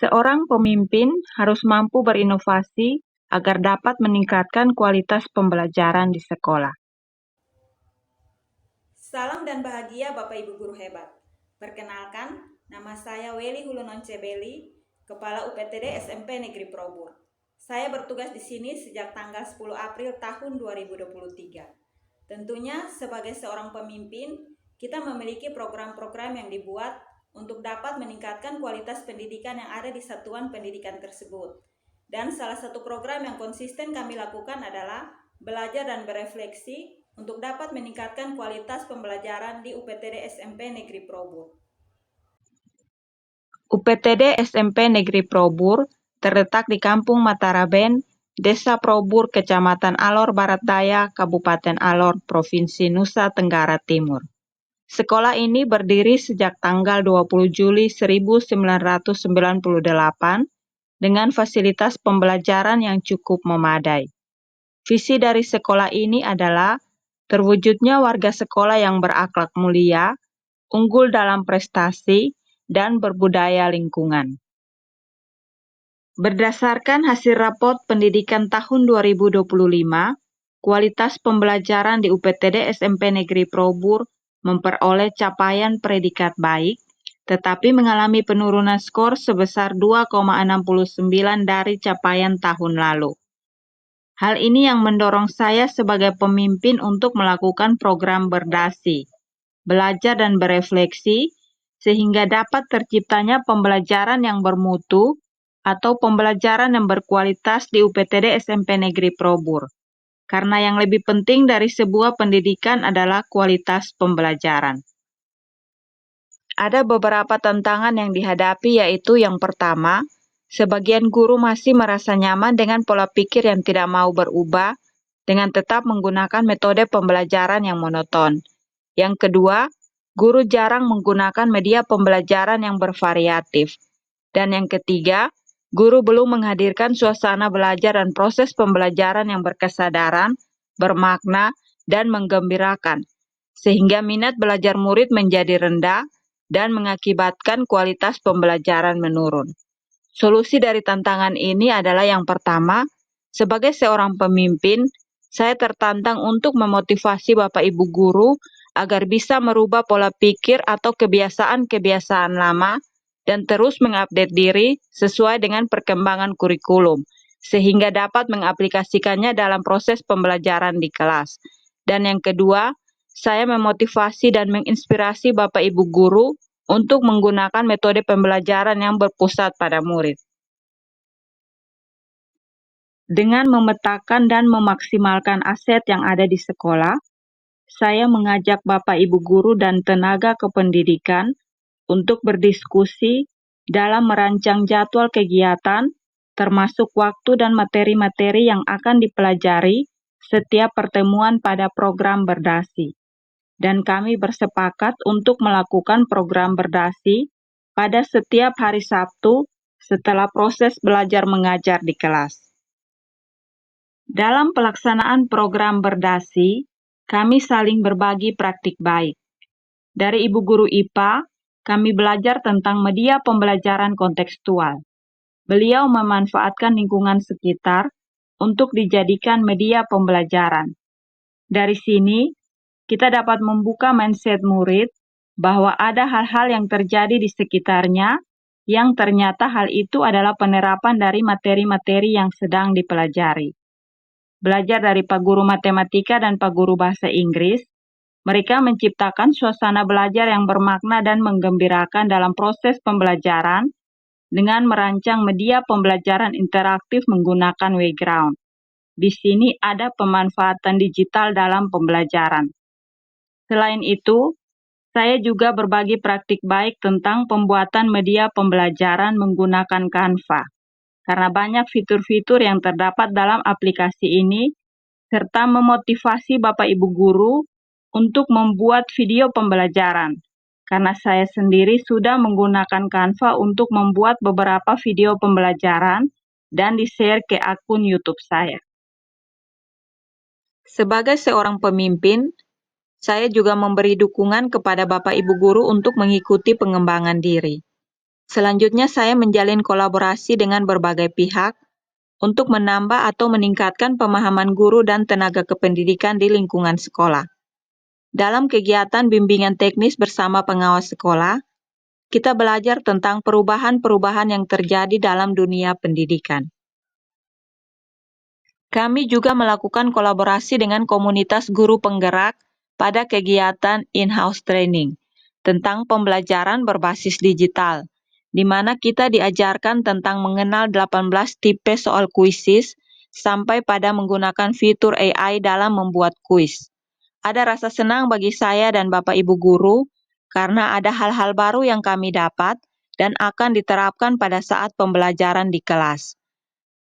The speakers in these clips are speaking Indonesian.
Seorang pemimpin harus mampu berinovasi agar dapat meningkatkan kualitas pembelajaran di sekolah. Salam dan bahagia Bapak Ibu Guru hebat. Perkenalkan, nama saya Weli Hulunoncebeli, Kepala UPTD SMP Negeri Probur. Saya bertugas di sini sejak tanggal 10 April tahun 2023. Tentunya sebagai seorang pemimpin, kita memiliki program-program yang dibuat untuk dapat meningkatkan kualitas pendidikan yang ada di satuan pendidikan tersebut. Dan salah satu program yang konsisten kami lakukan adalah belajar dan berefleksi untuk dapat meningkatkan kualitas pembelajaran di UPTD SMP Negeri Probur. UPTD SMP Negeri Probur terletak di Kampung Mataraben, Desa Probur, Kecamatan Alor Barat Daya, Kabupaten Alor, Provinsi Nusa Tenggara Timur. Sekolah ini berdiri sejak tanggal 20 Juli 1998 dengan fasilitas pembelajaran yang cukup memadai. Visi dari sekolah ini adalah terwujudnya warga sekolah yang berakhlak mulia, unggul dalam prestasi, dan berbudaya lingkungan. Berdasarkan hasil raport pendidikan tahun 2025, kualitas pembelajaran di UPTD SMP Negeri Probur memperoleh capaian predikat baik, tetapi mengalami penurunan skor sebesar 2,69 dari capaian tahun lalu. Hal ini yang mendorong saya sebagai pemimpin untuk melakukan program berdasi, belajar dan berefleksi, sehingga dapat terciptanya pembelajaran yang bermutu atau pembelajaran yang berkualitas di UPTD SMP Negeri Probur. Karena yang lebih penting dari sebuah pendidikan adalah kualitas pembelajaran. Ada beberapa tantangan yang dihadapi, yaitu yang pertama, sebagian guru masih merasa nyaman dengan pola pikir yang tidak mau berubah dengan tetap menggunakan metode pembelajaran yang monoton. Yang kedua, guru jarang menggunakan media pembelajaran yang bervariatif. Dan yang ketiga, guru belum menghadirkan suasana belajar dan proses pembelajaran yang berkesadaran, bermakna, dan menggembirakan, sehingga minat belajar murid menjadi rendah dan mengakibatkan kualitas pembelajaran menurun. Solusi dari tantangan ini adalah yang pertama, sebagai seorang pemimpin, saya tertantang untuk memotivasi Bapak Ibu guru agar bisa merubah pola pikir atau kebiasaan-kebiasaan lama dan terus mengupdate diri sesuai dengan perkembangan kurikulum, sehingga dapat mengaplikasikannya dalam proses pembelajaran di kelas. Dan yang kedua, saya memotivasi dan menginspirasi Bapak Ibu guru untuk menggunakan metode pembelajaran yang berpusat pada murid. Dengan memetakan dan memaksimalkan aset yang ada di sekolah, saya mengajak Bapak Ibu guru dan tenaga kependidikan untuk berdiskusi dalam merancang jadwal kegiatan, termasuk waktu dan materi-materi yang akan dipelajari setiap pertemuan pada program berdasi. Dan kami bersepakat untuk melakukan program berdasi pada setiap hari Sabtu setelah proses belajar mengajar di kelas. Dalam pelaksanaan program berdasi, kami saling berbagi praktik baik. Dari Ibu Guru IPA, kami belajar tentang media pembelajaran kontekstual. Beliau memanfaatkan lingkungan sekitar untuk dijadikan media pembelajaran. Dari sini, kita dapat membuka mindset murid bahwa ada hal-hal yang terjadi di sekitarnya yang ternyata hal itu adalah penerapan dari materi-materi yang sedang dipelajari. Belajar dari Pak Guru Matematika dan Pak Guru Bahasa Inggris, mereka menciptakan suasana belajar yang bermakna dan menggembirakan dalam proses pembelajaran dengan merancang media pembelajaran interaktif menggunakan Wayground. Di sini ada pemanfaatan digital dalam pembelajaran. Selain itu, saya juga berbagi praktik baik tentang pembuatan media pembelajaran menggunakan Canva, karena banyak fitur-fitur yang terdapat dalam aplikasi ini, serta memotivasi Bapak Ibu guru untuk membuat video pembelajaran, karena saya sendiri sudah menggunakan Canva untuk membuat beberapa video pembelajaran dan di-share ke akun YouTube saya. Sebagai seorang pemimpin, saya juga memberi dukungan kepada Bapak Ibu guru untuk mengikuti pengembangan diri. Selanjutnya, saya menjalin kolaborasi dengan berbagai pihak untuk menambah atau meningkatkan pemahaman guru dan tenaga kependidikan di lingkungan sekolah. Dalam kegiatan bimbingan teknis bersama pengawas sekolah, kita belajar tentang perubahan-perubahan yang terjadi dalam dunia pendidikan. Kami juga melakukan kolaborasi dengan komunitas guru penggerak pada kegiatan in-house training tentang pembelajaran berbasis digital, di mana kita diajarkan tentang mengenal 18 tipe soal kuisis sampai pada menggunakan fitur AI dalam membuat kuis. Ada rasa senang bagi saya dan Bapak Ibu guru karena ada hal-hal baru yang kami dapat dan akan diterapkan pada saat pembelajaran di kelas.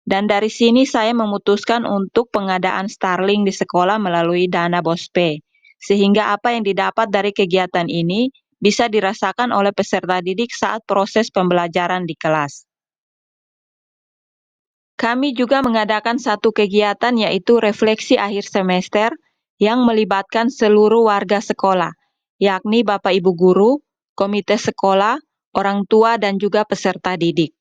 Dan dari sini saya memutuskan untuk pengadaan Starlink di sekolah melalui dana BOSPE, sehingga apa yang didapat dari kegiatan ini bisa dirasakan oleh peserta didik saat proses pembelajaran di kelas. Kami juga mengadakan satu kegiatan yaitu refleksi akhir semester yang melibatkan seluruh warga sekolah, yakni Bapak Ibu guru, komite sekolah, orang tua, dan juga peserta didik.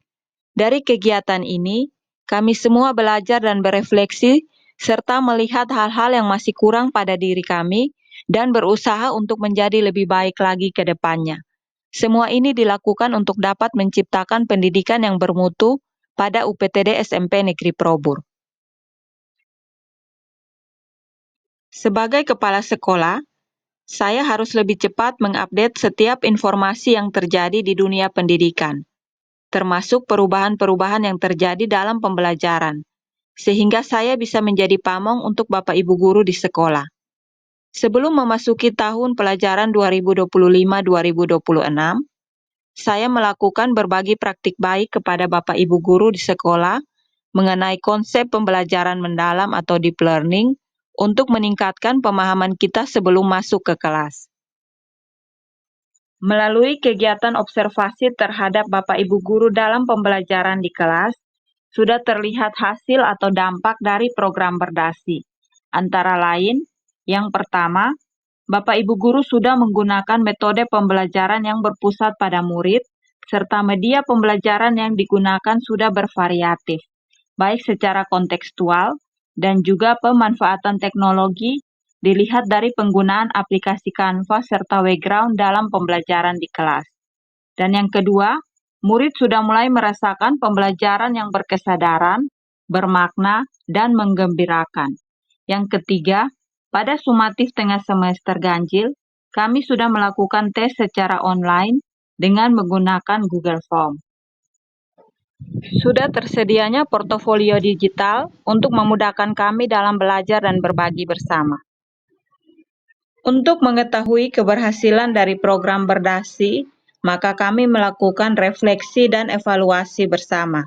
Dari kegiatan ini, kami semua belajar dan berefleksi serta melihat hal-hal yang masih kurang pada diri kami dan berusaha untuk menjadi lebih baik lagi ke depannya. Semua ini dilakukan untuk dapat menciptakan pendidikan yang bermutu pada UPTD SMP Negeri Probur. Sebagai kepala sekolah, saya harus lebih cepat mengupdate setiap informasi yang terjadi di dunia pendidikan, termasuk perubahan-perubahan yang terjadi dalam pembelajaran, sehingga saya bisa menjadi pamong untuk Bapak Ibu guru di sekolah. Sebelum memasuki tahun pelajaran 2025-2026, saya melakukan berbagi praktik baik kepada Bapak Ibu guru di sekolah mengenai konsep pembelajaran mendalam atau deep learning untuk meningkatkan pemahaman kita sebelum masuk ke kelas. Melalui kegiatan observasi terhadap Bapak Ibu guru dalam pembelajaran di kelas, sudah terlihat hasil atau dampak dari program Berdasi. Antara lain, yang pertama, Bapak Ibu guru sudah menggunakan metode pembelajaran yang berpusat pada murid, serta media pembelajaran yang digunakan sudah bervariatif, baik secara kontekstual dan juga pemanfaatan teknologi dilihat dari penggunaan aplikasi Canva serta Wayground dalam pembelajaran di kelas. Dan yang kedua, murid sudah mulai merasakan pembelajaran yang berkesadaran, bermakna, dan menggembirakan. Yang ketiga, pada sumatif tengah semester ganjil, kami sudah melakukan tes secara online dengan menggunakan Google Form. Sudah tersedianya portofolio digital untuk memudahkan kami dalam belajar dan berbagi bersama. Untuk mengetahui keberhasilan dari program Berdasi, maka kami melakukan refleksi dan evaluasi bersama.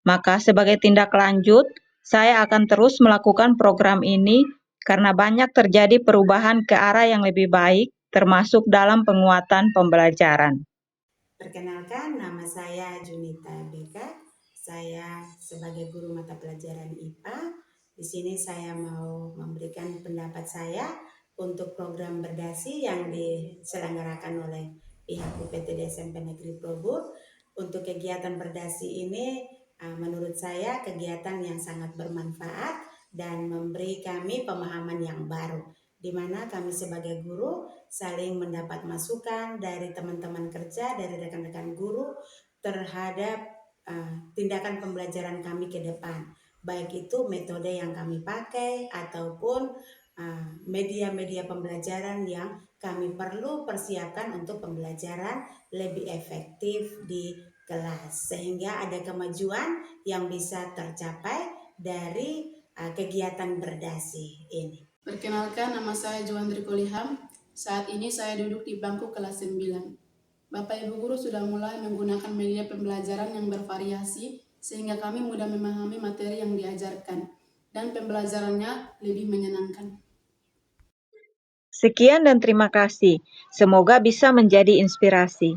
Maka sebagai tindak lanjut, saya akan terus melakukan program ini karena banyak terjadi perubahan ke arah yang lebih baik, termasuk dalam penguatan pembelajaran. Perkenalkan, nama saya Junita Beka. Saya sebagai guru mata pelajaran IPA. Di sini saya mau memberikan pendapat saya untuk program Berdasi yang diselenggarakan oleh pihak UPTD SMP Negeri Probur. Untuk kegiatan Berdasi ini menurut saya kegiatan yang sangat bermanfaat dan memberi kami pemahaman yang baru, di mana kami sebagai guru saling mendapat masukan dari teman-teman kerja, dari rekan-rekan guru terhadap tindakan pembelajaran kami ke depan, baik itu metode yang kami pakai ataupun media-media pembelajaran yang kami perlu persiapkan untuk pembelajaran lebih efektif di kelas, sehingga ada kemajuan yang bisa tercapai dari kegiatan Berdasi ini. Perkenalkan, nama saya Juandri Koliham. Saat ini saya duduk di bangku kelas 9. Bapak Ibu guru sudah mulai menggunakan media pembelajaran yang bervariasi sehingga kami mudah memahami materi yang diajarkan dan pembelajarannya lebih menyenangkan. Sekian dan terima kasih. Semoga bisa menjadi inspirasi.